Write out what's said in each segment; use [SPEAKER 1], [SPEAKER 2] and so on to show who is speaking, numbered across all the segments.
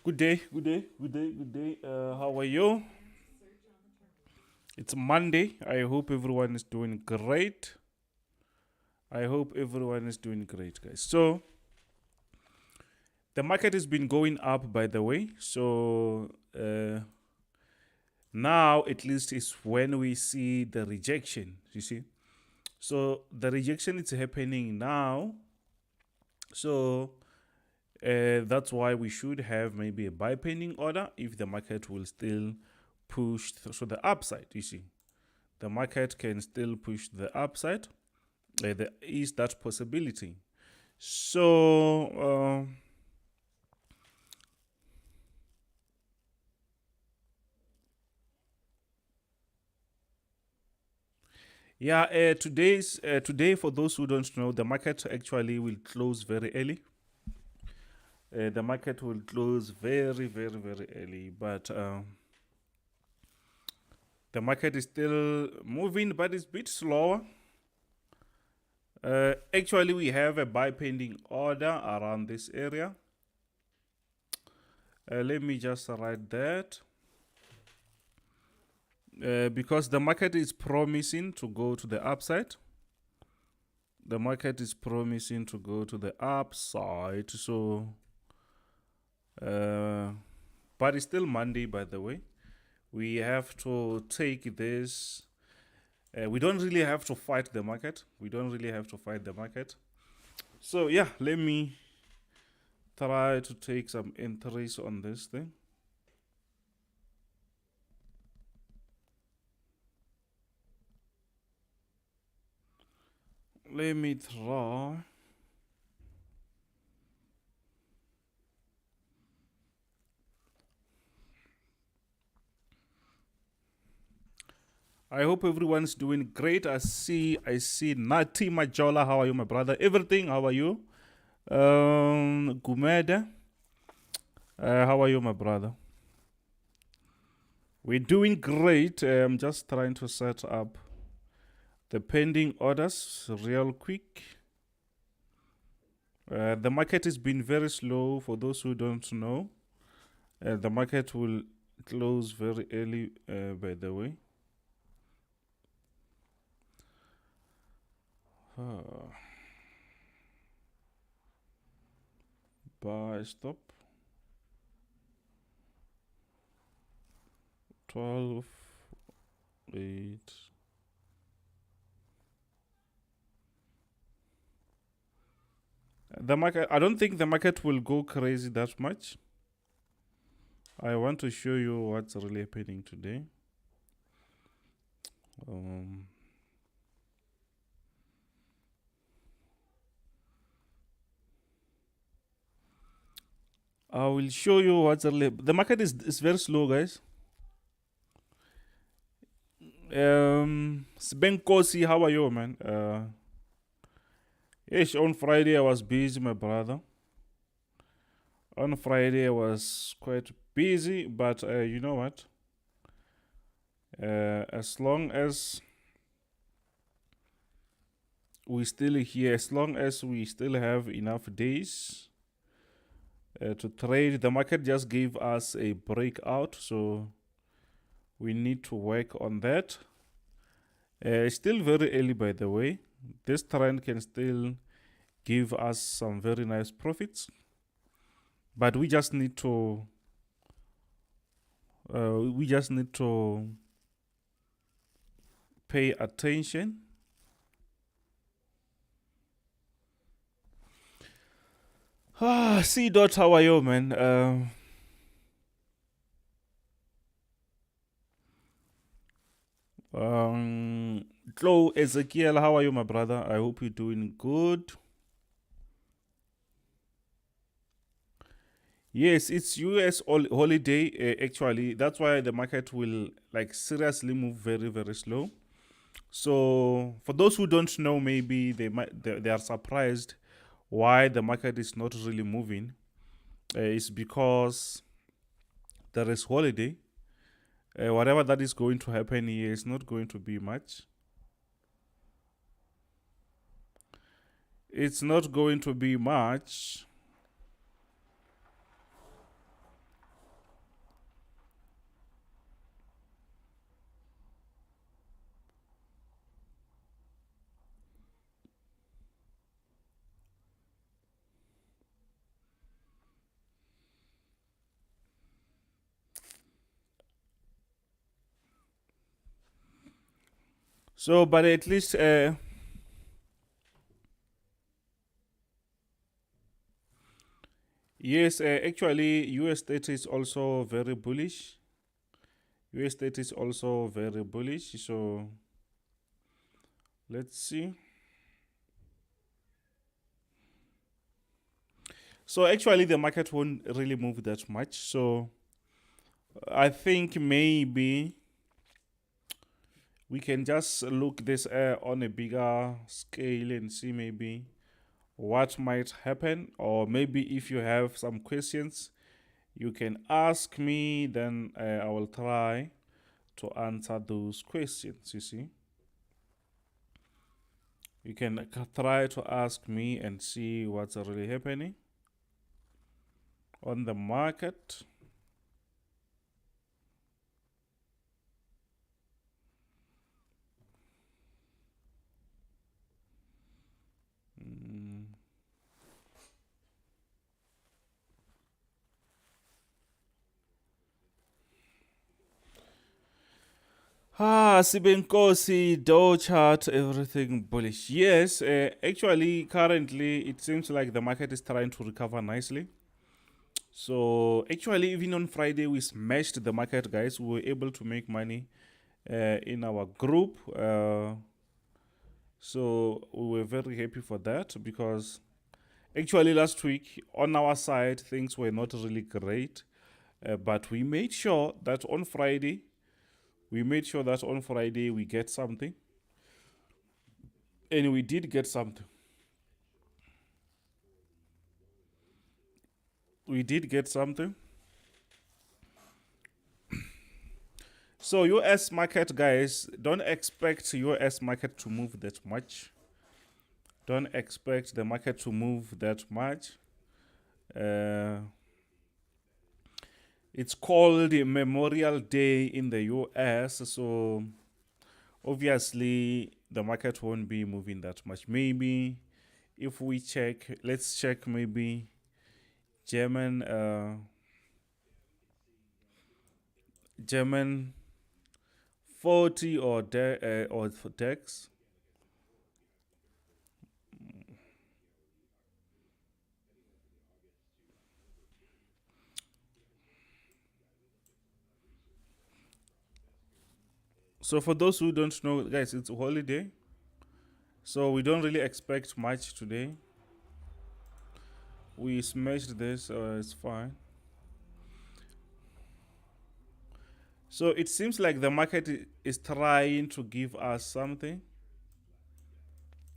[SPEAKER 1] Good day, good day, good day, good day. How are you? It's Monday. I hope everyone is doing great. I hope everyone is doing great, guys. So, the market has been going up, by the way. So, now at least is when we see the rejection, you see. So, the rejection is happening now. So, that's why we should have maybe a buy pending order if the market will still push to the upside. You see, the market can still push the upside. There is that possibility. So, yeah, today for those who don't know, the market actually will close very early. The market will close very, very, very early, but the market is still moving, but it's a bit slower. Actually, we have a buy pending order around this area. Let me just write that. Because the market is promising to go to the upside. The market is promising to go to the upside. So, but it's still Monday, by the way. We have to take this. We don't really have to fight the market. We don't really have to fight the market. So, yeah, let me try to take some entries on this thing. Let me try. I hope everyone's doing great. I see Nati Majola. How are you, my brother? Everything, how are you? Gumeda. How are you, my brother? We're doing great. I'm just trying to set up the pending orders real quick. The market has been very slow. For those who don't know, the market will close very early, by the way. Buy stop 12 8. The market, I don't think the market will go crazy that much. I want to show you what's really happening today. I will show you what's really. The market is very slow, guys. Sbenkosi, how are you, man? Yes, on Friday I was busy, my brother. On Friday I was quite busy, but you know what? As long as we still here, as long as we still have enough days to trade, the market just gave us a breakout, so we need to work on that. It's still very early, by the way. This trend can still give us some very nice profits, but we just need to pay attention. C dot, how are you, man? Chloe Ezekiel, how are you, my brother? I hope you're doing good. Yes, it's US holiday. Actually, that's why the market will like seriously move very, very slow. So, for those who don't know, maybe they are surprised why the market is not really moving. It's because there is holiday. Whatever that is going to happen here is not going to be much. It's not going to be much. So, but at least yes, actually US30 is also very bullish. US30 is also very bullish. So let's see. So actually the market won't really move that much. So I think maybe we can just look this on a bigger scale and see maybe what might happen, or maybe if you have some questions you can ask me, then I will try to answer those questions. You see, you can try to ask me and see what's really happening on the market. Sibenkosi, Dow chart, everything bullish. Yes, actually, currently, it seems like the market is trying to recover nicely. So, actually, even on Friday, we smashed the market, guys. We were able to make money in our group. So, we were very happy for that because actually, last week, on our side, things were not really great. But we made sure that on Friday, we get something. And we did get something. We did get something. So US market, guys, don't expect US market to move that much. Don't expect the market to move that much. It's called Memorial Day in the US, so obviously the market won't be moving that much. Maybe if we check, let's check maybe German German 40 or DEX. So for those who don't know, guys, it's a holiday, so we don't really expect much today. We smashed this, it's fine. So it seems like the market is trying to give us something.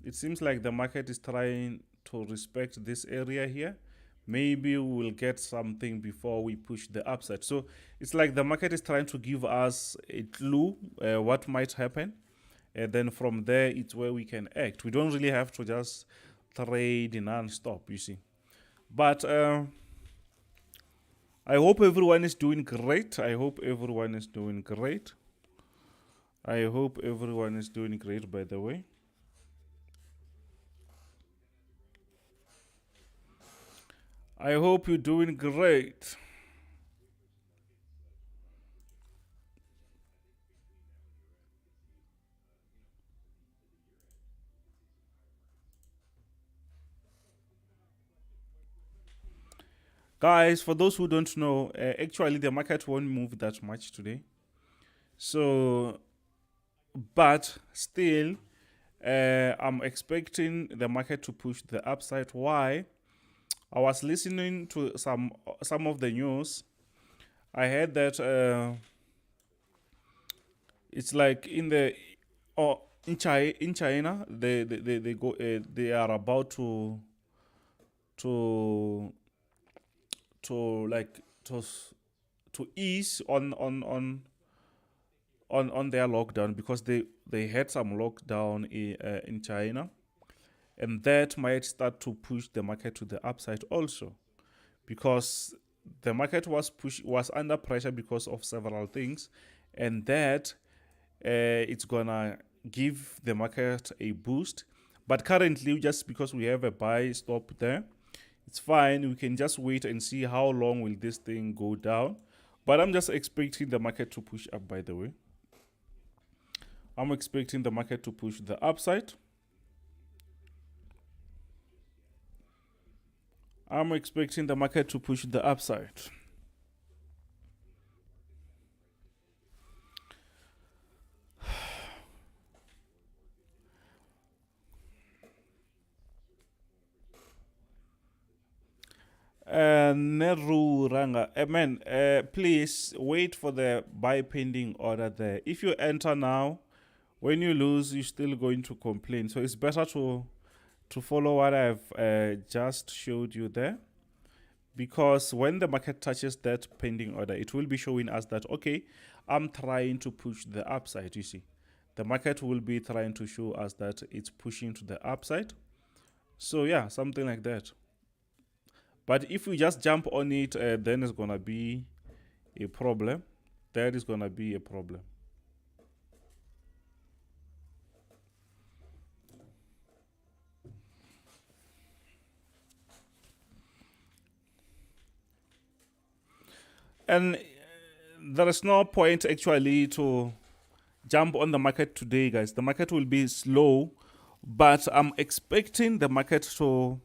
[SPEAKER 1] It seems like the market is trying to respect this area here. Maybe we will get something before we push the upside. So it's like the market is trying to give us a clue what might happen. And then from there, it's where we can act. We don't really have to just trade non-stop, you see. But I hope everyone is doing great. I hope everyone is doing great. I hope everyone is doing great, by the way. I hope you're doing great. Guys, for those who don't know, actually the market won't move that much today. So, but still, I'm expecting the market to push the upside. Why? I was listening to some of the news. I heard that it's like in China they go they are about to like to ease on their lockdown, because they had some lockdown in China, and that might start to push the market to the upside also, because the market was under pressure because of several things, and that it's gonna give the market a boost. But currently, just because we have a buy stop there, it's fine. We can just wait and see how long will this thing go down. But I'm just expecting the market to push up, by the way. I'm expecting the market to push the upside. I'm expecting the market to push the upside. Neru Ranga, man, please wait for the buy pending order there. If you enter now, when you lose, you're still going to complain. So it's better to follow what I've just showed you there, because when the market touches that pending order, it will be showing us that, okay, I'm trying to push the upside. You see, the market will be trying to show us that it's pushing to the upside. So yeah, something like that. But if we just jump on it, then it's gonna be a problem. That is gonna be a problem. And there is no point actually to jump on the market today, guys. The market will be slow, but I'm expecting the market to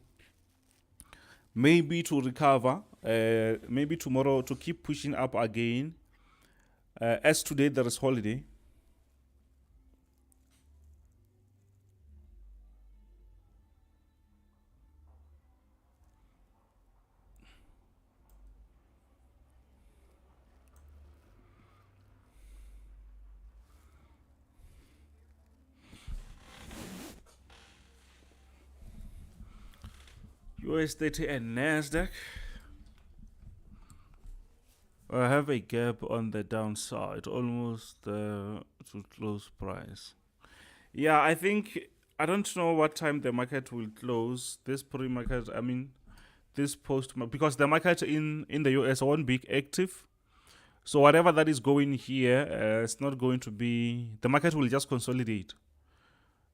[SPEAKER 1] maybe to recover, maybe tomorrow to keep pushing up again. As today there is holiday. US30 and NASDAQ. I have a gap on the downside, almost to close price. Yeah, I think, I don't know what time the market will close. This pre-market, I mean, this post, because the market in the US won't be active. So whatever that is going here, it's not going to be, the market will just consolidate.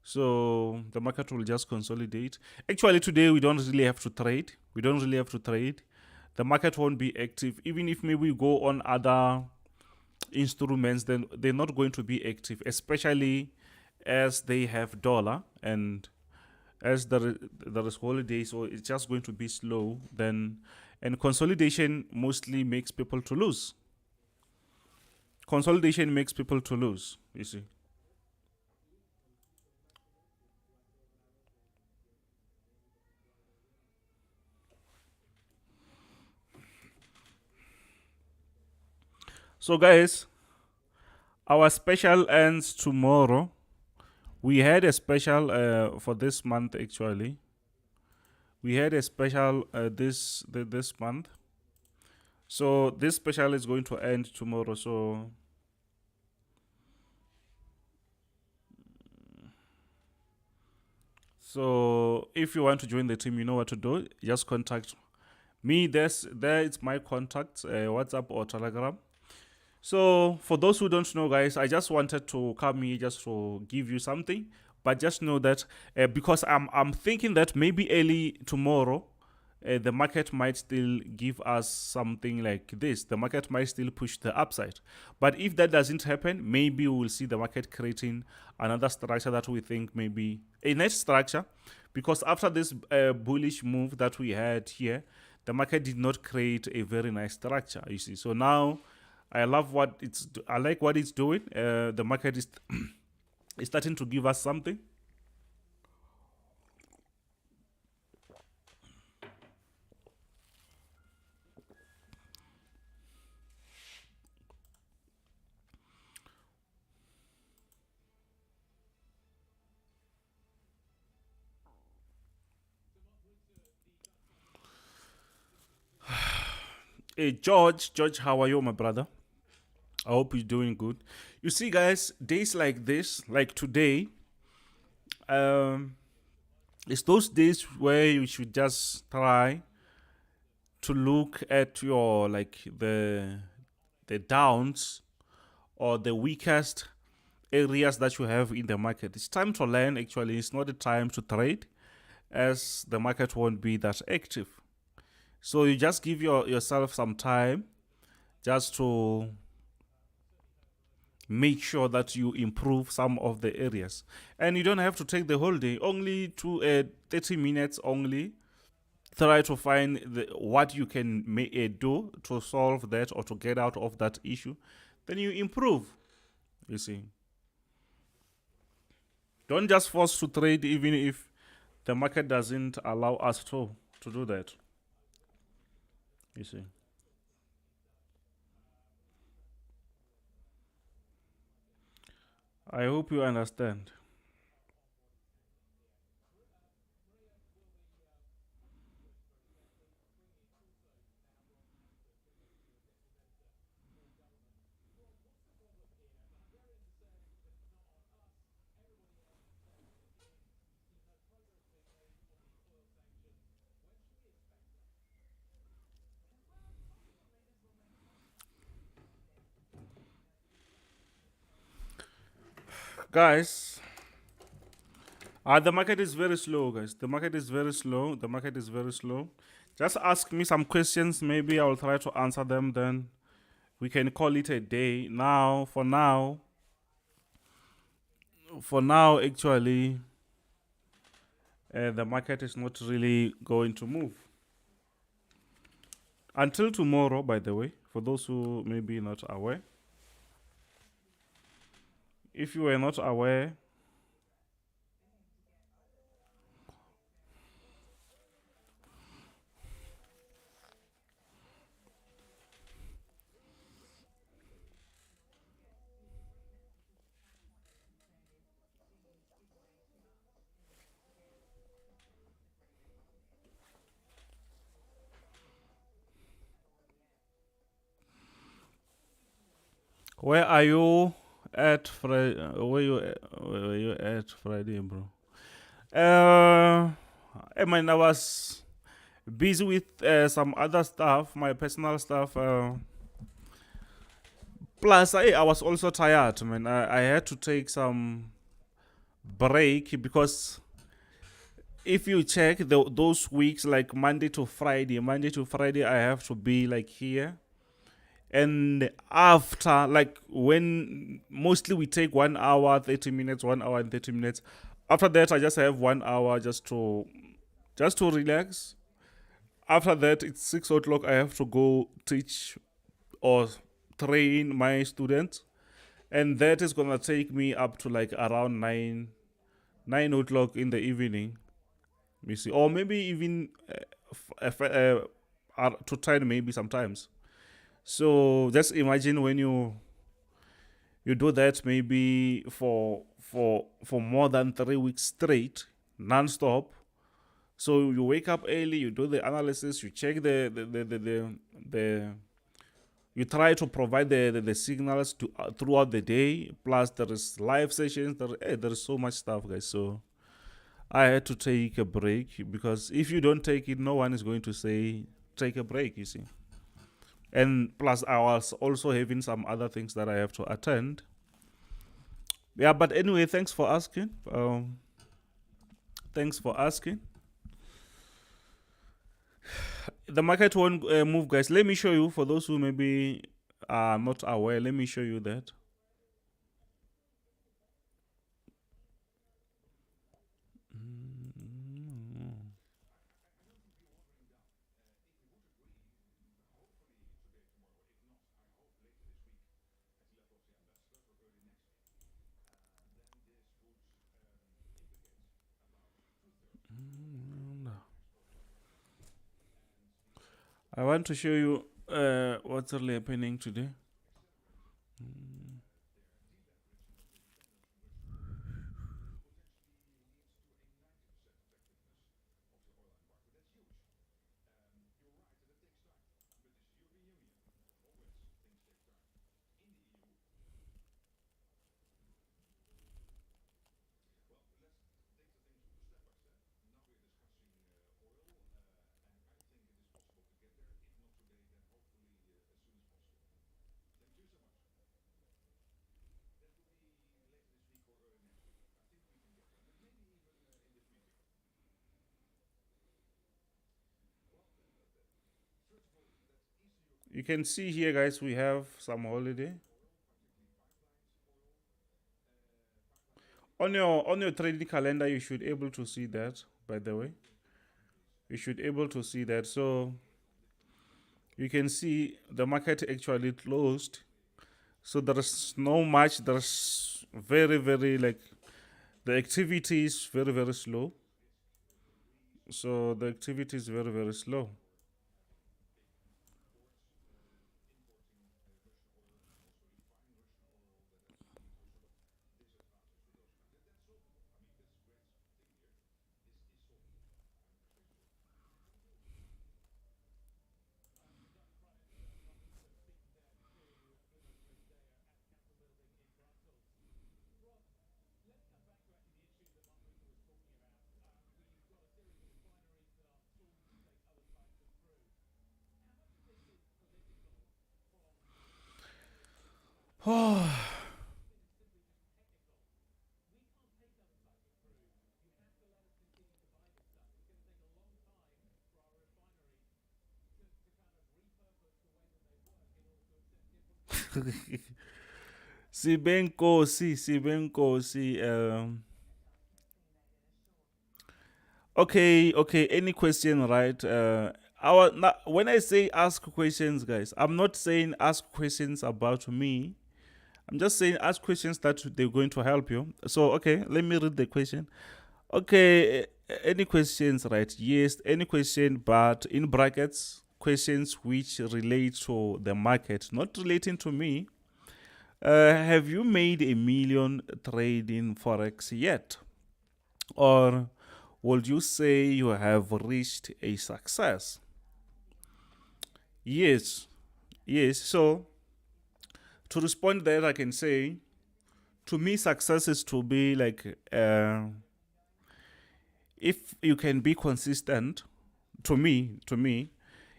[SPEAKER 1] So the market will just consolidate. Actually, today we don't really have to trade. We don't really have to trade. The market won't be active. Even if maybe we go on other instruments, then they're not going to be active, especially as they have dollar, and as there is holiday, so it's just going to be slow. Then, and consolidation mostly makes people to lose. Consolidation makes people to lose, you see. So guys, our special ends tomorrow. We had a special for this month actually. We had a special this month. So this special is going to end tomorrow. So if you want to join the team, you know what to do. Just contact me. There it's my contact, WhatsApp or Telegram. So for those who don't know, guys, I just wanted to come here just to give you something, but just know that because I'm thinking that maybe early tomorrow, the market might still give us something like this. The market might still push the upside. But if that doesn't happen, maybe we will see the market creating another structure that we think may be a nice structure. Because after this bullish move that we had here, the market did not create a very nice structure, you see. So now I like what it's doing. The market is is starting to give us something. Hey, George, how are you, my brother? I hope you're doing good. You see, guys, days like this, like today, it's those days where you should just try to look at your the downs or the weakest areas that you have in the market. It's time to learn. Actually, it's not the time to trade, as the market won't be that active. So you just give yourself some time just to make sure that you improve some of the areas. And you don't have to take the whole day, only to 30 minutes only. Try to find what you can do to solve that or to get out of that issue. Then you improve, you see. Don't just force to trade even if the market doesn't allow us to do that, you see. I hope you understand. Guys, the market is very slow, guys. The market is very slow. The market is very slow. Just ask me some questions. Maybe I will try to answer them. Then we can call it a day. For now, actually, the market is not really going to move until tomorrow. By the way, for those who may be not aware, if you were not aware, where are you at Friday? Where you at Friday, bro? I mean, I was busy with some other stuff, my personal stuff. Plus, I was also tired, man. I had to take some break because if you check those weeks, like Monday to Friday, I have to be like here. And after, like, when mostly we take 1 hour, 30 minutes, 1 hour and 30 minutes. After that, I just have 1 hour just to relax. After that, it's 6 o'clock. I have to go teach or train my students, and that is gonna take me up to like around 9 o'clock in the evening. You see, or maybe even to 10, maybe sometimes. So just imagine when you do that maybe for more than 3 weeks straight, non-stop. So you wake up early, you do the analysis, you check the you try to provide the signals to throughout the day. Plus there is live sessions. There is so much stuff, guys. So I had to take a break because if you don't take it, no one is going to say take a break. You see. And plus, I was also having some other things that I have to attend. Yeah, but anyway, thanks for asking. Thanks for asking. The market won't move, guys. Let me show you, for those who maybe are not aware, let me show you that. I want to show you what's really happening today. You can see here, guys, we have some holiday. On your trading calendar, you should able to see that. By the way, you should able to see that. So you can see the market actually closed. So there's no much. There's very like the activity is very slow. So the activity is very slow. Sibenkosi. Okay. Any question, right? When I say ask questions, guys, I'm not saying ask questions about me. I'm just saying ask questions that they're going to help you. So, okay, let me read the question. Okay, any questions, right? Yes, any question, but in brackets, questions which relate to the market, not relating to me. Have you made a million trading Forex yet? Or would you say you have reached a success? Yes, yes. So, to respond that, I can say, to me, success is to be like, if you can be consistent, to me,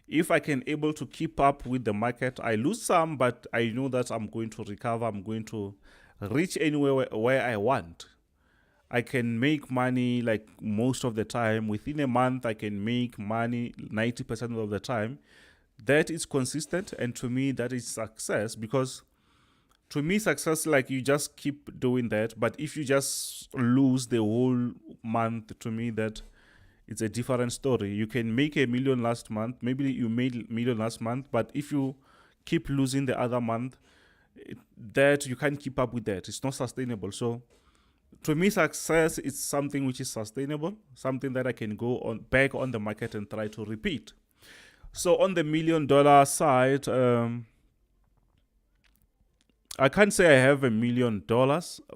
[SPEAKER 1] if I can able to keep up with the market, I lose some, but I know that I'm going to recover. I'm going to reach anywhere where I want. I can make money like most of the time. Within a month, I can make money 90% of the time. That is consistent, and to me, that is success, because to me, success like you just keep doing that. But if you just lose the whole month, to me, that it's a different story. You can make a million last month, maybe you made a million last month, but if you keep losing the other month, that you can't keep up with that. It's not sustainable. So to me, success is something which is sustainable, something that I can go on back on the market and try to repeat. So on the $1 million side, I can't say I have $1 million,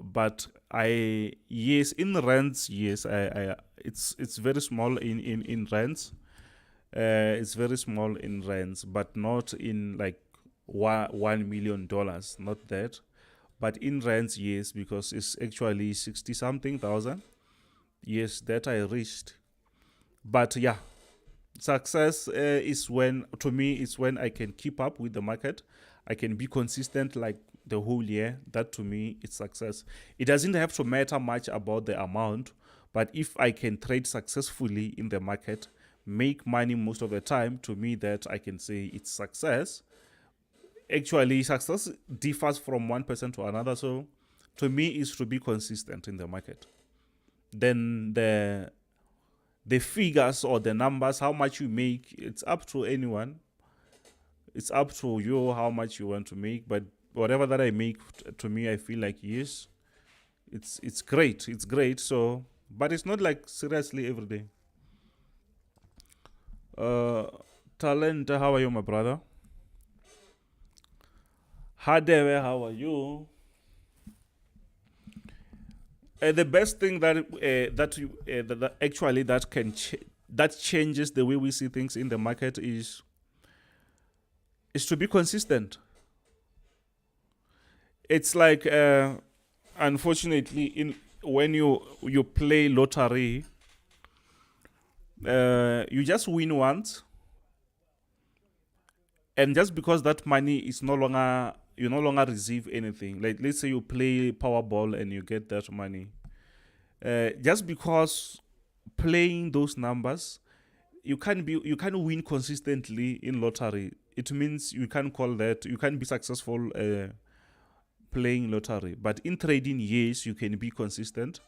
[SPEAKER 1] but I yes in rands, yes, I it's very small in rands. It's very small in rands, but not in like $1 million, not that. But in rands, yes, because it's actually 60 something thousand. Yes, that I reached. But yeah, success is when, to me, is when I can keep up with the market. I can be consistent like the whole year. That to me is success. It doesn't have to matter much about the amount, but if I can trade successfully in the market, make money most of the time, to me that I can say it's success. Actually, success differs from one person to another. So to me is to be consistent in the market. Then the figures or the numbers, how much you make, it's up to anyone. It's up to you how much you want to make. But whatever that I make, to me, I feel like yes, it's great. It's great. So, but it's not like seriously every day. Uh, Talent, how are you, my brother? Hadebe, how are you? The best thing that actually that changes the way we see things in the market is to be consistent. It's like unfortunately in when you play lottery, you just win once, and just because that money is no longer, you no longer receive anything. Like let's say you play Powerball and you get that money, just because playing those numbers, you can't win consistently in lottery. It means you can't call that, you can't be successful playing lottery. But in trading, yes, you can be consistent,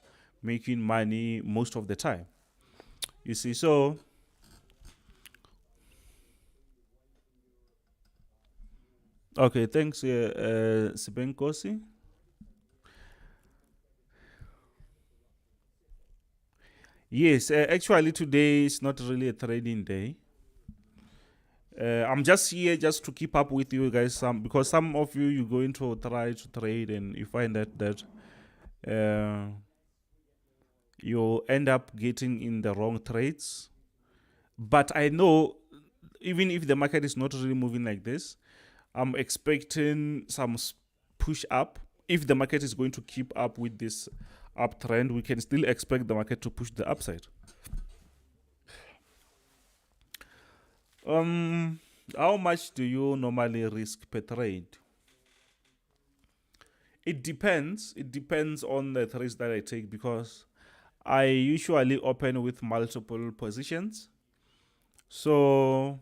[SPEAKER 1] making money most of the time. You see, so okay, thanks, Sibenkosi. Yes, actually today is not really a trading day. I'm just here just to keep up with you guys, because some of you're going to try to trade and you find that you end up getting in the wrong trades. But I know even if the market is not really moving like this, I'm expecting some push up. If the market is going to keep up with this uptrend, we can still expect the market to push the upside. How much do you normally risk per trade? It depends. It depends on the trades that I take, because I usually open with multiple positions. So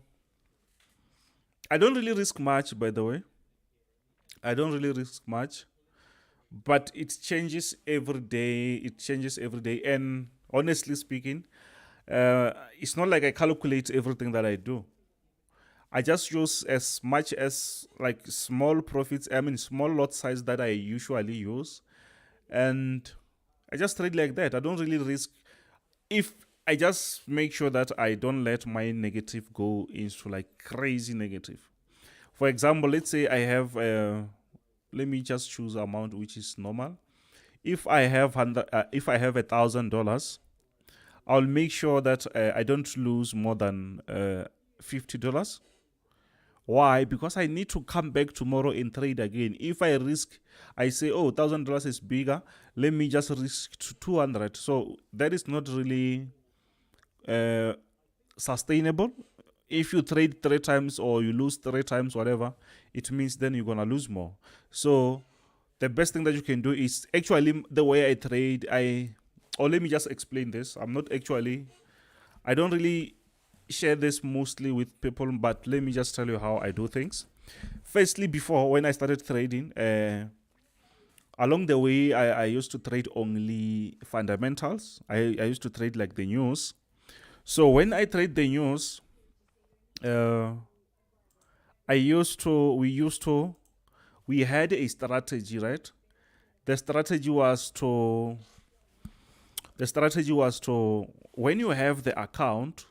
[SPEAKER 1] I don't really risk much, by the way. I don't really risk much, but it changes every day. It changes every day. And honestly speaking, it's not like I calculate everything that I do. I just use as much as like small profits, small lot size that I usually use. And I just trade like that. I don't really risk. If I just make sure that I don't let my negative go into like crazy negative. For example, let's say I have, let me just choose amount which is normal. If I have $1,000, I'll make sure that I don't lose more than $50. Why? Because I need to come back tomorrow and trade again. If I risk, I say, oh, $1,000 is bigger, let me just risk to 200. So that is not really sustainable. If you trade 3 times or you lose 3 times, whatever, it means then you're gonna lose more. So the best thing that you can do is actually the way I trade. Or let me just explain this. I don't really share this mostly with people, but let me just tell you how I do things. Firstly, before, when I started trading, along the way, I used to trade only fundamentals. I used to trade like the news. So when I trade the news, we had a strategy, right? The strategy was to, when you have the account,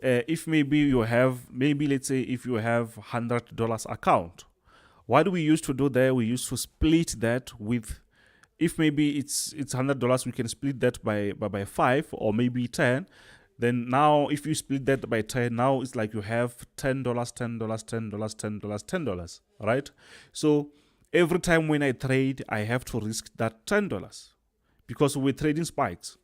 [SPEAKER 1] if let's say if you have $100 account, what we used to do there, we used to split that with, if maybe it's $100, we can split that by 5 or maybe 10. Then now if you split that by 10, now it's like you have $10, $10, $10, $10, $10, right? So every time when I trade, I have to risk that $10 because we're trading spikes.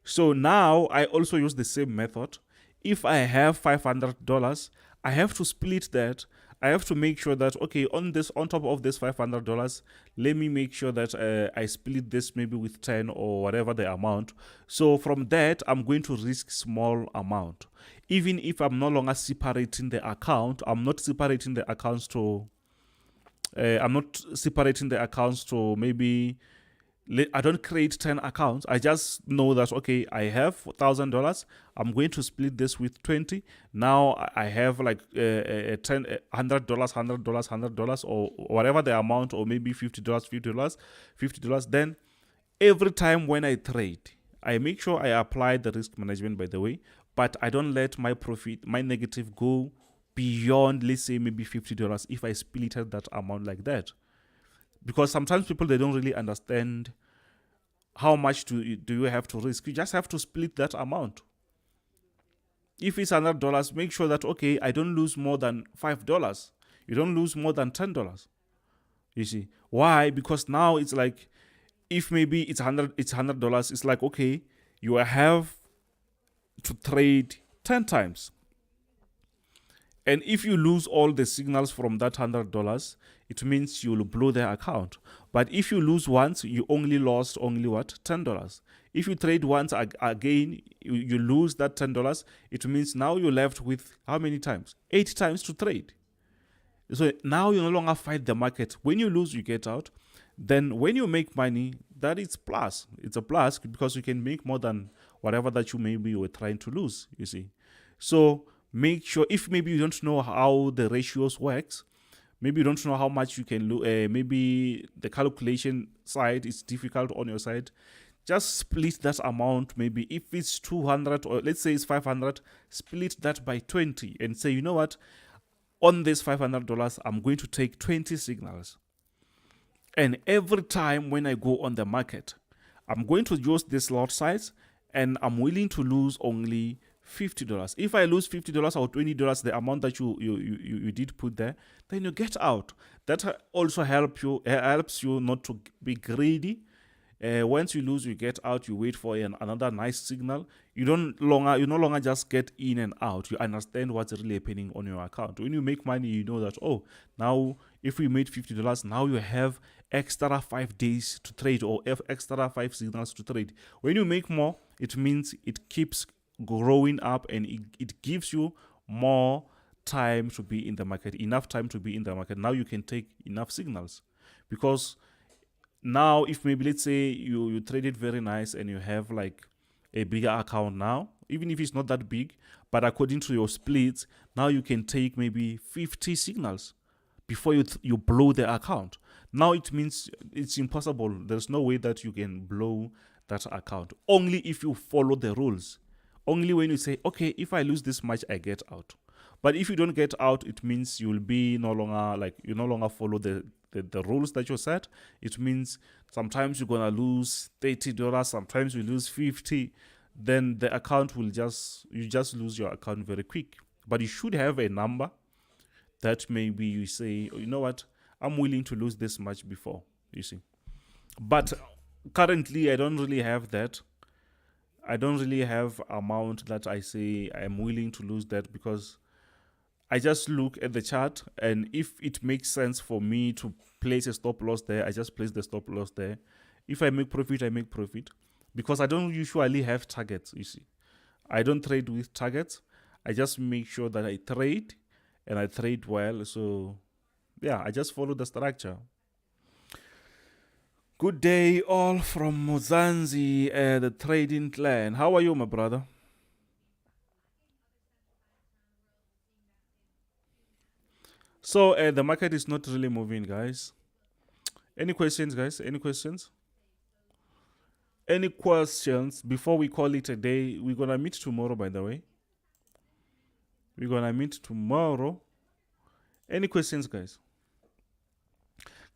[SPEAKER 1] So now I also use the same method. If I have $500, I have to split that. I have to make sure that, okay, on top of this $500, let me make sure that I split this maybe with 10 or whatever the amount. So from that, I'm going to risk small amount. Even if I'm no longer separating the account, I'm not separating the accounts to maybe, I don't create 10 accounts. I just know that, okay, I have $1,000. I'm going to split this with 20. Now I have like $100, $100, or whatever the amount, or maybe $50. Then every time when I trade, I make sure I apply the risk management, by the way, but I don't let my negative go beyond, let's say, maybe $50 if I split that amount like that. Because sometimes people, they don't really understand how much do you have to risk. You just have to split that amount. If it's $100, make sure that, okay, I don't lose more than $5. You don't lose more than $10. You see why? Because now it's like, if maybe it's $100, it's like, okay, you have to trade 10 times. And if you lose all the signals from that $100, it means you'll blow their account. But if you lose once, you only lost what? $10. If you trade once again, you lose that $10. It means now you're left with how many times? 8 times to trade. So now you no longer fight the market. When you lose, you get out. Then when you make money, that is plus. It's a plus because you can make more than whatever that you maybe were trying to lose, you see. So make sure, if maybe you don't know how the ratios works, maybe you don't know how much you can lose, maybe the calculation side is difficult on your side, just split that amount. Maybe if it's 200 or let's say it's 500, split that by 20 and say, you know what, on this $500, I'm going to take 20 signals. And every time when I go on the market, I'm going to use this lot size and I'm willing to lose only $50. If I lose $50 or $20, the amount that you did put there, then you get out. That also helps you not to be greedy. Once you lose, you get out. You wait for another nice signal. You no longer just get in and out. You understand what's really happening on your account. When you make money, you know that, oh, now if we made $50, now you have extra 5 days to trade or extra 5 signals to trade. When you make more, it means it keeps growing up and it gives you more time to be in the market, enough time to be in the market. Now you can take enough signals, because now if maybe let's say you traded very nice and you have like a bigger account now, even if it's not that big, but according to your splits, now you can take maybe 50 signals before you blow the account. Now it means it's impossible. There's no way that you can blow that account, only if you follow the rules. Only when you say, okay, if I lose this much, I get out. But if you don't get out, it means you'll be no longer follow the rules that you set. It means sometimes you're gonna lose $30, sometimes you lose 50. Then the account will you just lose your account very quick. But you should have a number that maybe you say, oh, you know what, I'm willing to lose this much before, you see. But currently I don't really have that. I don't really have amount that I say I'm willing to lose that, because I just look at the chart, and if it makes sense for me to place a stop loss there, I just place the stop loss there. If I make profit, I make profit, because I don't usually have targets, you see. I don't trade with targets. I just make sure that I trade, and I trade well. So yeah, I just follow the structure. Good day all from Mozambique, the trading clan. How are you, my brother? So the market is not really moving, guys. Any questions, guys? Any questions? Any questions before we call it a day? We're gonna meet tomorrow, by the way. We're gonna meet tomorrow. Any questions, guys?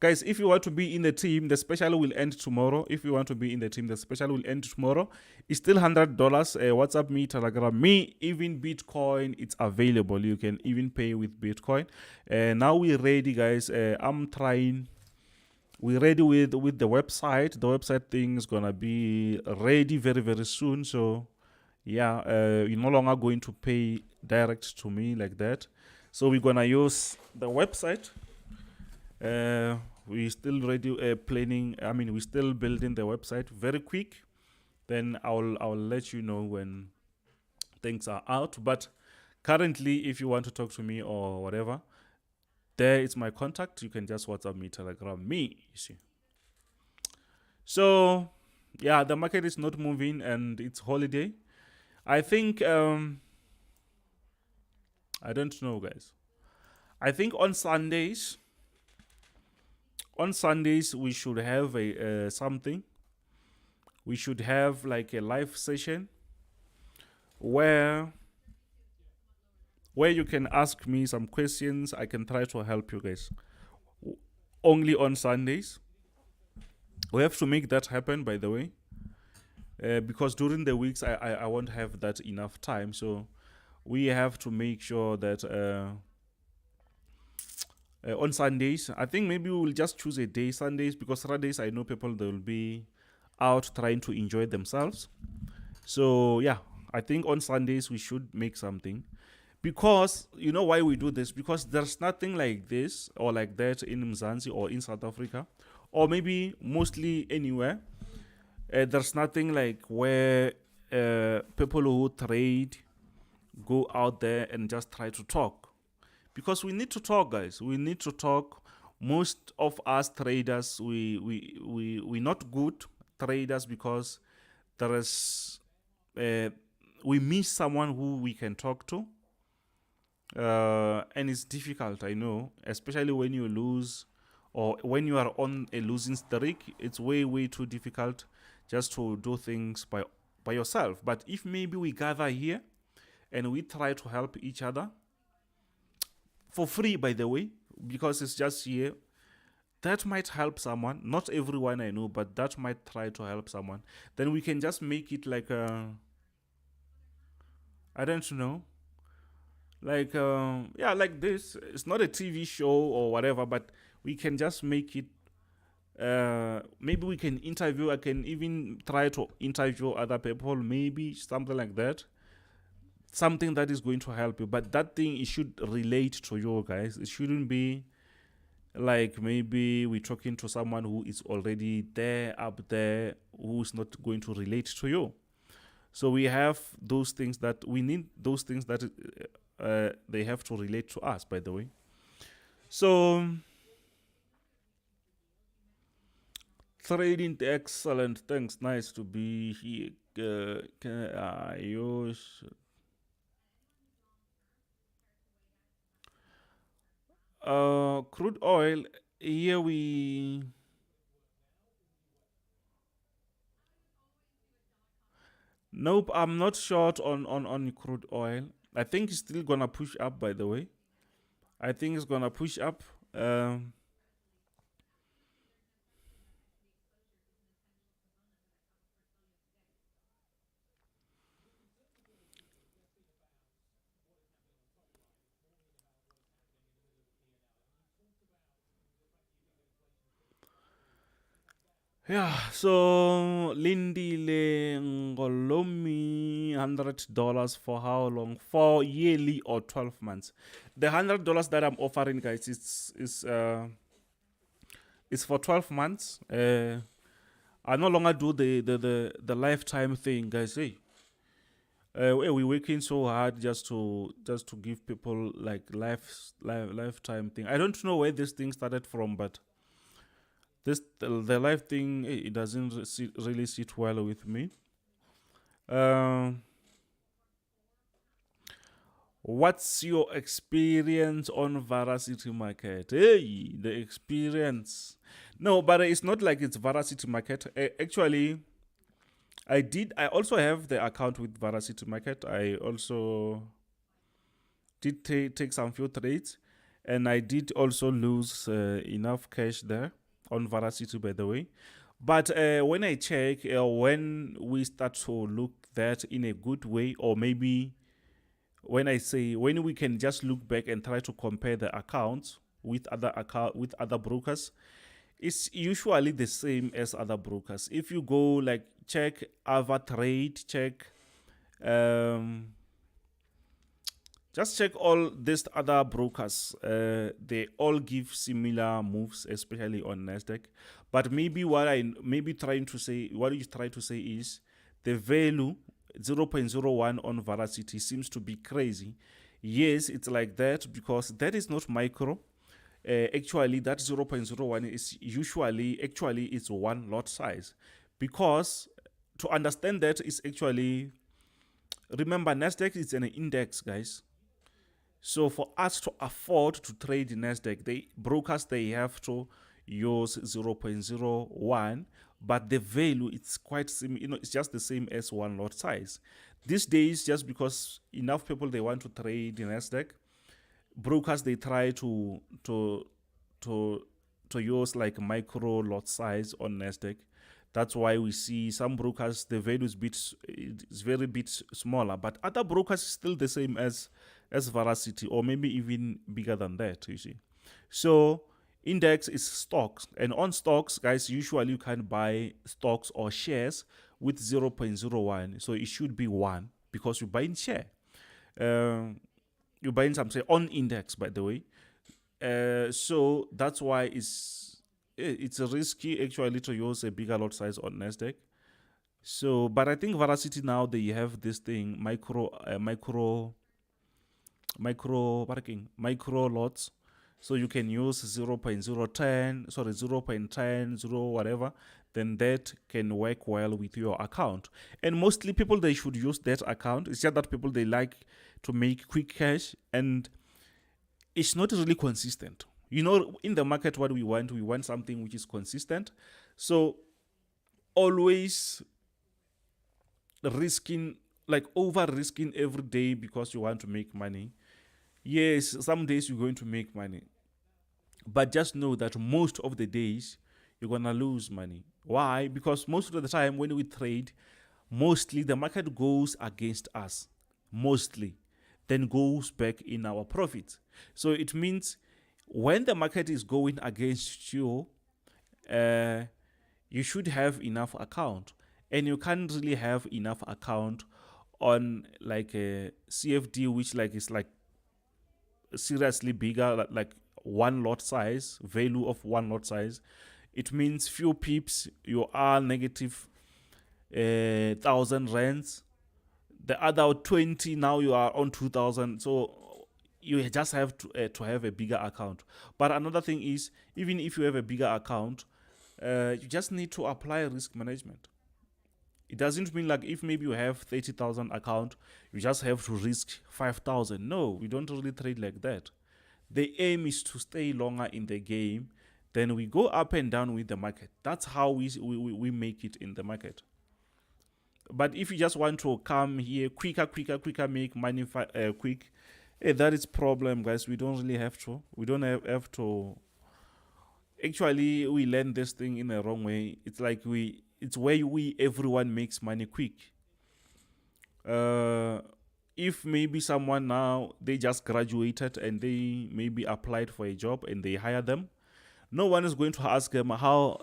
[SPEAKER 1] Guys, if you want to be in the team, the special will end tomorrow. If you want to be in the team, the special will end tomorrow. It's still $100. WhatsApp me, Telegram me, even Bitcoin. It's available. You can even pay with Bitcoin. Now we're ready, guys. We're ready with the website. The website thing is gonna be ready very, very soon. So yeah, you're no longer going to pay direct to me like that. So we're gonna use the website. We still ready planning. I mean, we're still building the website very quick. Then I'll let you know when things are out. But currently, if you want to talk to me or whatever, there is my contact. You can just WhatsApp me, Telegram me, you see. So yeah, the market is not moving and it's holiday. I think I don't know, guys. I think on Sundays we should have a something. We should have like a live session where you can ask me some questions. I can try to help you guys. Only on Sundays. We have to make that happen, by the way, because during the weeks I won't have that enough time. So we have to make sure that on Sundays, I think maybe we will just choose a day, Sundays, because Saturdays I know people, they will be out trying to enjoy themselves. So yeah, I think on Sundays we should make something, because you know why we do this, because there's nothing like this or like that in Mzansi or in South Africa, or maybe mostly anywhere. There's nothing like where people who trade go out there and just try to talk. because we need to talk, guys. We need to talk. Most of us traders, we not good traders because there is we miss someone who we can talk to, and it's difficult, I know, especially when you lose or when you are on a losing streak. It's way too difficult just to do things by yourself. But if maybe we gather here and we try to help each other for free, by the way, because it's just here, that might help someone. Not everyone, I know, but that might try to help someone. Then we can just make it like I don't know, like yeah, like this. It's not a TV show or whatever, but we can just make it. Maybe we can interview. I can even try to interview other people. Maybe something like that. Something that is going to help you, but that thing, it should relate to you, guys. It shouldn't be like maybe we're talking to someone who is already there, up there, who's not going to relate to you. So we have those things that we need, those things that they have to relate to us, by the way. So trading, excellent, thanks, nice to be here. Crude oil, here we nope, I'm not short on crude oil. I think it's still gonna push up, by the way. I think it's gonna push up. Yeah, so Lindy Ngolomi, $100 for how long? For yearly or 12 months. The $100 that I'm offering, guys, is for 12 months. I no longer do the lifetime thing, guys. Hey, we're working so hard just to give people like lifetime thing. I don't know where this thing started from, but the life thing, it doesn't really sit well with me. What's your experience on VeraCity market? Hey, the experience. No, but it's not like it's VeraCity market. Actually, I also have the account with VeraCity market. I also did take some few trades, and I did also lose enough cash there on VeraCity, by the way. But when I check, when we start to look that in a good way, or maybe when I say when we can just look back and try to compare the accounts with other brokers, it's usually the same as other brokers. If you go like check AvaTrade, check just check all these other brokers. They all give similar moves, especially on NASDAQ. But maybe what you try to say is the value 0.01 on VeraCity seems to be crazy. Yes, it's like that because that is not micro. Actually, that 0.01 is actually it's one lot size, because to understand that is actually, remember, NASDAQ is an index, guys. So for us to afford to trade NASDAQ, brokers have to use 0.01, but the value, it's quite similar. It's just the same as one lot size. These days, just because enough people they want to trade in NASDAQ, brokers they try to use like micro lot size on NASDAQ. That's why we see some brokers the value is very bit smaller, but other brokers is still the same as VeraCity, or maybe even bigger than that, you see. So index is stocks, and on stocks, guys, usually you can buy stocks or shares with 0.01, so it should be 1 because you're buying share. You're buying something on index, by the way. So that's why it's risky actually to use a bigger lot size on NASDAQ. So, but I think VeraCity now they have this thing micro micro lots. So you can use 0.010, sorry, 0.10, 0 whatever, then that can work well with your account. And mostly people, they should use that account. It's just that people, they like to make quick cash, and it's not really consistent. You know, in the market, what we want something which is consistent. So always risking, like over risking every day because you want to make money. Yes, some days you're going to make money, but just know that most of the days you're gonna lose money. Why? Because most of the time when we trade, mostly the market goes against us, mostly, then goes back in our profits. So it means when the market is going against you, you should have enough account, and you can't really have enough account on like a CFD, which like is like seriously bigger, like one lot size, value of one lot size. It means few pips, you are negative 1,000 rands. The other 20, now you are on 2,000. So you just have to have a bigger account. But another thing is, even if you have a bigger account, you just need to apply risk management. It doesn't mean like if maybe you have 30,000 account, you just have to risk 5,000. No, we don't really trade like that. The aim is to stay longer in the game. Then we go up and down with the market. That's how we make it in the market. But if you just want to come here quicker, make money quick, that is problem, guys. We don't really have to. We don't have to. Actually, we learn this thing in the wrong way. It's like it's where everyone makes money quick. If maybe someone now, they just graduated and they maybe applied for a job and they hire them, no one is going to ask them, how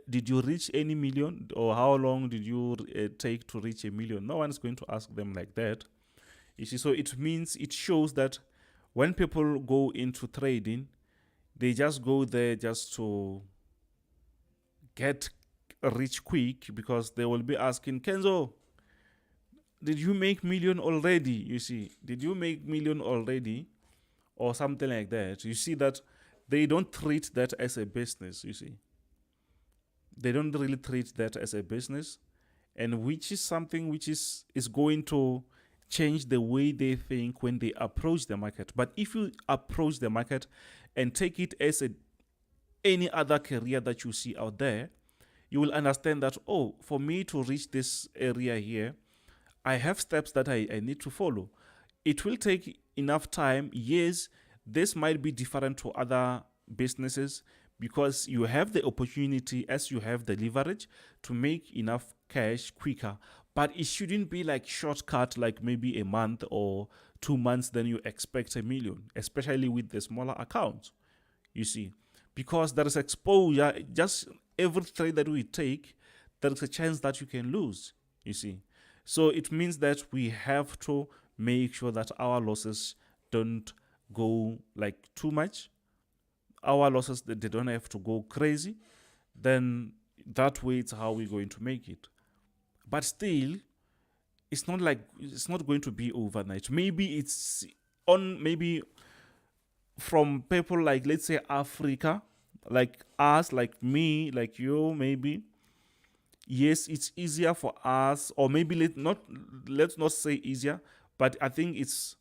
[SPEAKER 1] did you reach any million, or how long did you take to reach a million? No one is going to ask them like that. You see, so it means, it shows that when people go into trading, they just go there just to get rich quick, because they will be asking, Kenzo, did you make million already? You see, did you make million already, or something like that? You see that they don't treat that as a business. You see, they don't really treat that as a business, and which is something which is going to change the way they think when they approach the market. But if you approach the market and take it as any other career that you see out there, you will understand that, oh, for me to reach this area here, I have steps that I need to follow. It will take enough time. Yes, this might be different to other businesses, because you have the opportunity, as you have the leverage, to make enough cash quicker. But it shouldn't be like shortcut, like maybe a month or 2 months, then you expect a million, especially with the smaller accounts, you see. Because there is exposure, just every trade that we take, there is a chance that you can lose, you see. So it means that we have to make sure that our losses don't go like too much. Our losses, they don't have to go crazy. Then that way it's how we're going to make it. But still, it's not going to be overnight. Maybe it's on, maybe from people like, let's say, Africa, like us, like me, like you, maybe. Yes, it's easier for us, or maybe let's not say easier, but I think it's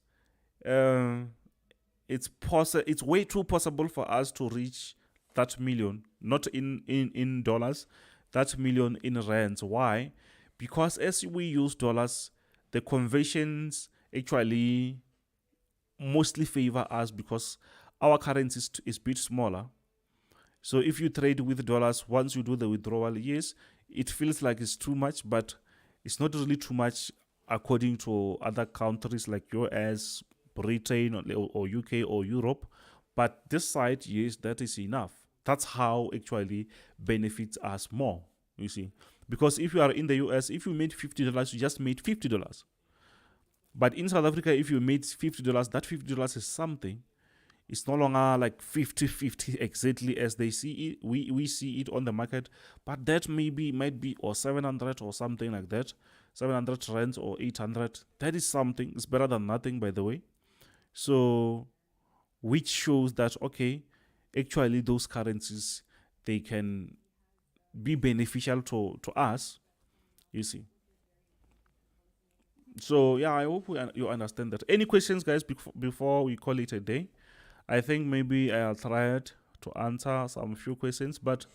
[SPEAKER 1] way too possible for us to reach that million, not in dollars, that million in rands. Why? Because as we use dollars, the conversions actually mostly favor us, because our currency is a bit smaller. So if you trade with dollars, once you do the withdrawal, yes, it feels like it's too much, but it's not really too much according to other countries like US, Britain, or UK or Europe. But this side, yes, that is enough. That's how actually benefits us more, you see. Because if you are in the US, if you made $50, you just made $50. But in South Africa, if you made $50, that $50 is something. It's no longer like 50-50 exactly as they see it. We see it on the market, but that might be or 700 or something like that, 700 rands or 800. That is something. It's better than nothing, by the way. So which shows that, okay, actually those currencies, they can be beneficial to us, you see. So yeah, I hope you understand that. Any questions, guys, before we call it a day? I think maybe I'll try to answer some few questions, but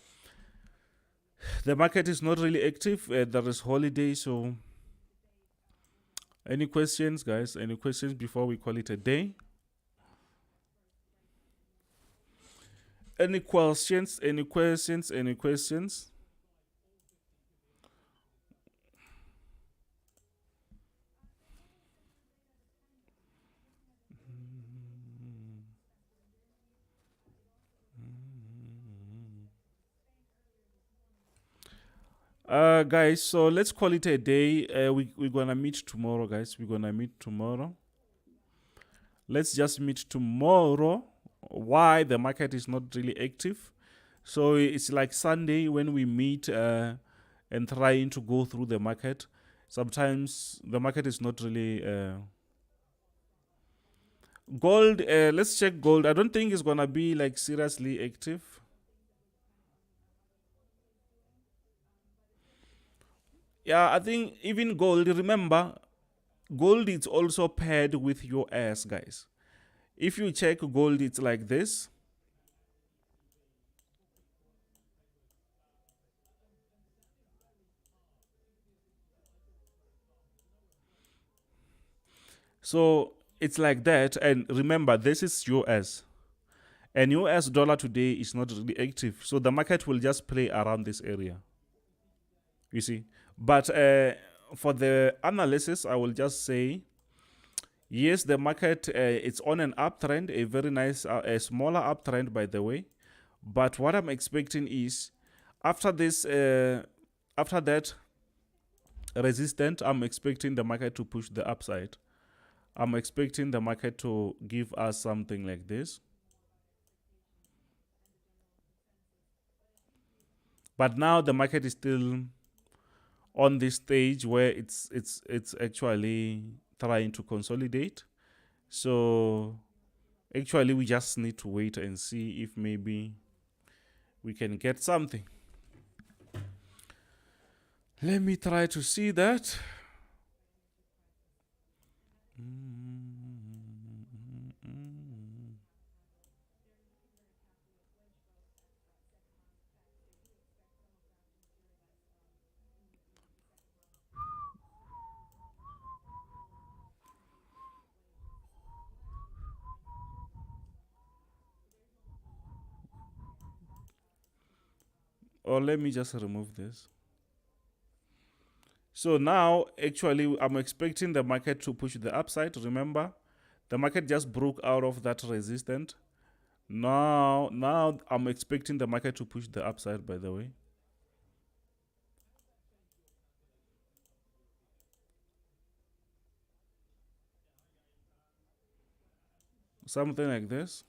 [SPEAKER 1] the market is not really active. There is holiday, so any questions, guys? Any questions before we call it a day? Any questions? Any questions? Any questions? Guys, so let's call it a day. We're gonna meet tomorrow, guys. We're gonna meet tomorrow. Let's just meet tomorrow. Why the market is not really active? So it's like Sunday when we meet and trying to go through the market. Sometimes the market is not really gold. Let's check gold. I don't think it's gonna be like seriously active. Yeah, I think even gold. Remember, gold is also paired with US, guys. If you check gold, it's like this. So it's like that. And remember, this is US. And US dollar today is not really active. So the market will just play around this area. You see. But for the analysis, I will just say, yes, the market, it's on an uptrend, a very nice, a smaller uptrend, by the way. But what I'm expecting is, after this, after that resistance, I'm expecting the market to push the upside. I'm expecting the market to give us something like this. But now the market is still on this stage where it's actually trying to consolidate. So actually we just need to wait and see if maybe we can get something. Let me try to see that. Or let me just remove this. So now, actually, I'm expecting the market to push the upside. Remember, the market just broke out of that resistance. Now I'm expecting the market to push the upside, by the way. Something like this.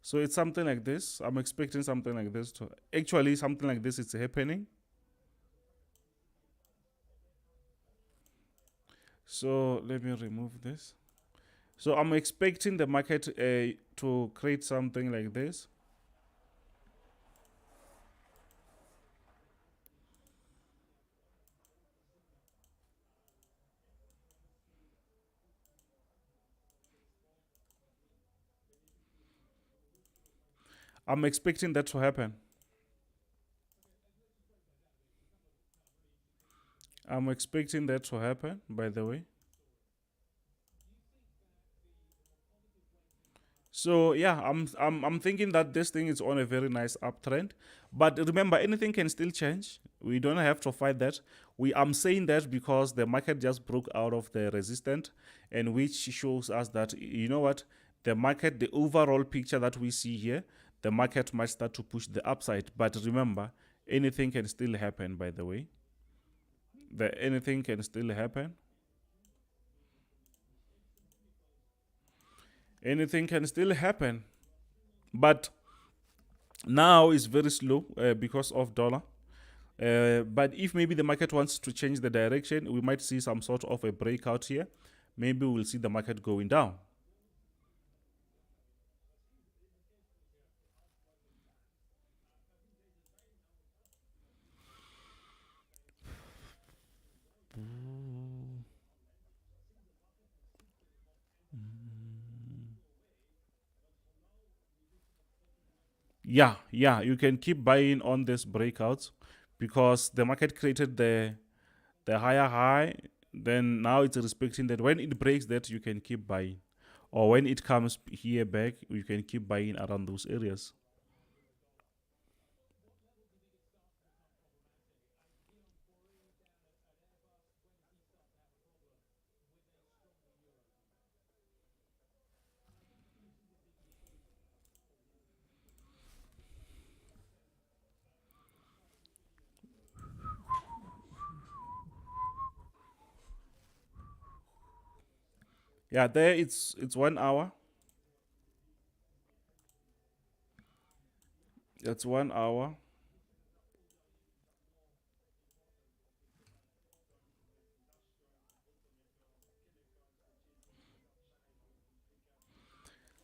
[SPEAKER 1] So it's something like this. I'm expecting something like this to actually something like this is happening. So let me remove this. So I'm expecting the market to create something like this. I'm expecting that to happen. I'm expecting that to happen, by the way. So yeah, I'm thinking that this thing is on a very nice uptrend. But remember, anything can still change. We don't have to fight that. I'm saying that because the market just broke out of the resistance, and which shows us that, you know what, the market, the overall picture that we see here, the market might start to push the upside. But remember, anything can still happen, by the way. Anything can still happen. Anything can still happen. But now it's very slow because of dollar. But if maybe the market wants to change the direction, we might see some sort of a breakout here. Maybe we'll see the market going down. Yeah, you can keep buying on this breakouts because the market created the higher high. Then now it's respecting that. When it breaks that, you can keep buying, or when it comes here back, you can keep buying around those areas. Yeah, there it's 1 hour. That's 1 hour.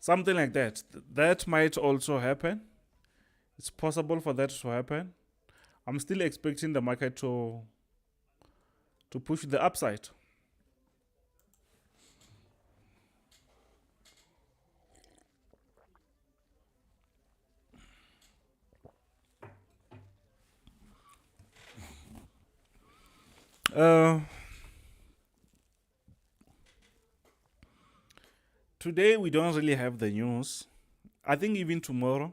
[SPEAKER 1] Something like that. That might also happen. It's possible for that to happen. I'm still expecting the market to push the upside. Uh, Today we don't really have the news. I think even tomorrow.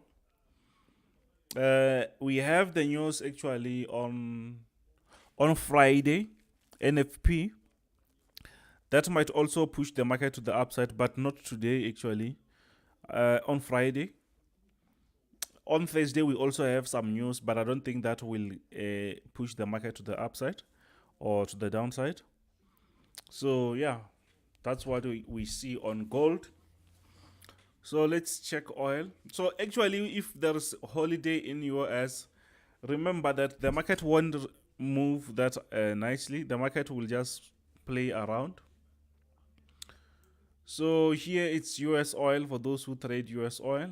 [SPEAKER 1] We have the news actually on Friday, NFP. That might also push the market to the upside, but not today actually. On Friday. On Thursday we also have some news, but I don't think that will push the market to the upside or to the downside. So yeah, that's what we see on gold. So let's check oil. So actually, if there's a holiday in US, remember that the market won't move that nicely. The market will just play around. So here it's US oil for those who trade US oil.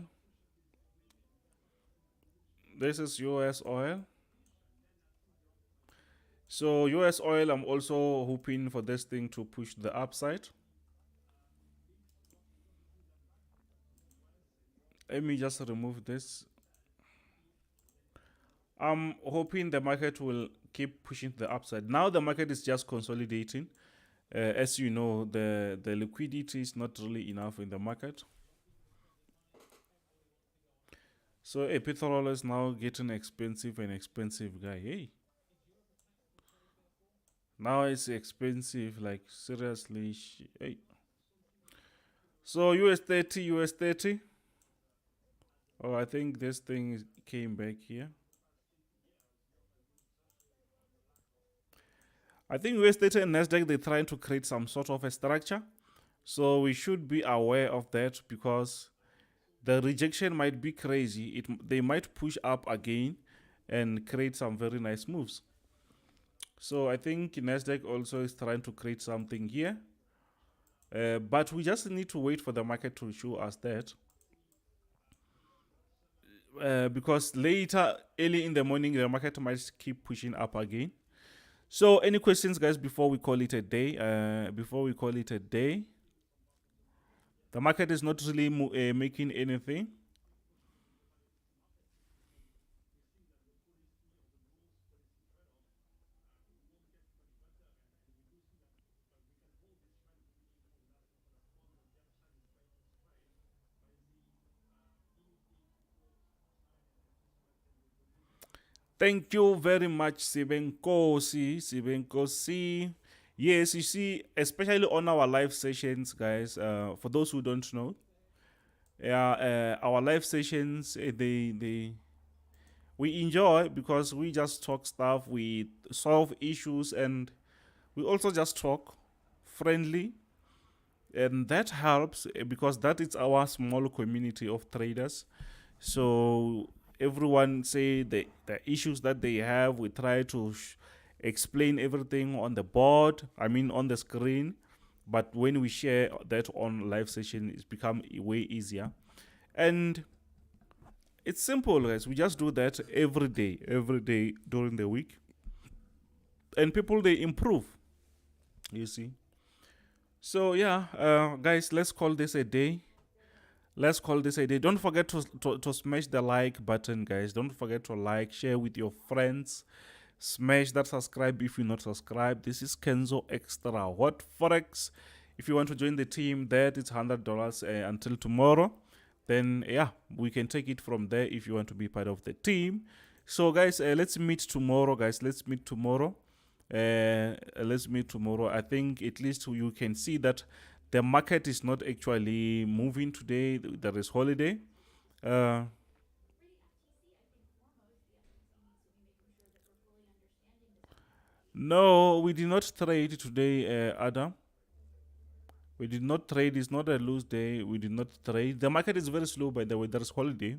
[SPEAKER 1] This is US oil. So US oil, I'm also hoping for this thing to push the upside. Let me just remove this. I'm hoping the market will keep pushing to the upside. Now the market is just consolidating. As you know, the liquidity is not really enough in the market. So a petrol is now getting expensive and expensive, guy. Hey, now it's expensive, like seriously. Hey. So US30, US30. Oh, I think this thing came back here. I think US30 and NASDAQ, they're trying to create some sort of a structure. So we should be aware of that because the rejection might be crazy. They might push up again and create some very nice moves. So I think NASDAQ also is trying to create something here. But we just need to wait for the market to show us that. Because later, early in the morning, the market might keep pushing up again. So any questions, guys, before we call it a day? The market is not really making anything. Thank you very much, Sibenkosi. Yes, you see, especially on our live sessions, guys. For those who don't know, yeah, our live sessions, they we enjoy because we just talk stuff, we solve issues, and we also just talk friendly. and that helps because that is our small community of traders. So everyone say the issues that they have, we try to explain everything on the board, I mean on the screen. But when we share that on live session, it's become way easier. And it's simple, guys. We just do that every day during the week, and people they improve, you see. So yeah, guys, let's call this a day. Let's call this a day. Don't forget to smash the like button, guys. Don't forget to like, share with your friends. Smash that subscribe if you're not subscribed. This is Kenzo Xtrahot Forex. If you want to join the team, that is $100 until tomorrow. Then yeah, we can take it from there if you want to be part of the team. So guys, let's meet tomorrow, guys. Let's meet tomorrow. I think at least you can see that the market is not actually moving today. There is holiday. No, we did not trade today, Adam. We did not trade. It's not a loose day. We did not trade. The market is very slow, by the way. There's holiday.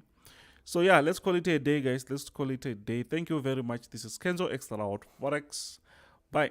[SPEAKER 1] So yeah, let's call it a day, guys. Let's call it a day. Thank you very much. This is Kenzo Xtrahot Forex. Bye.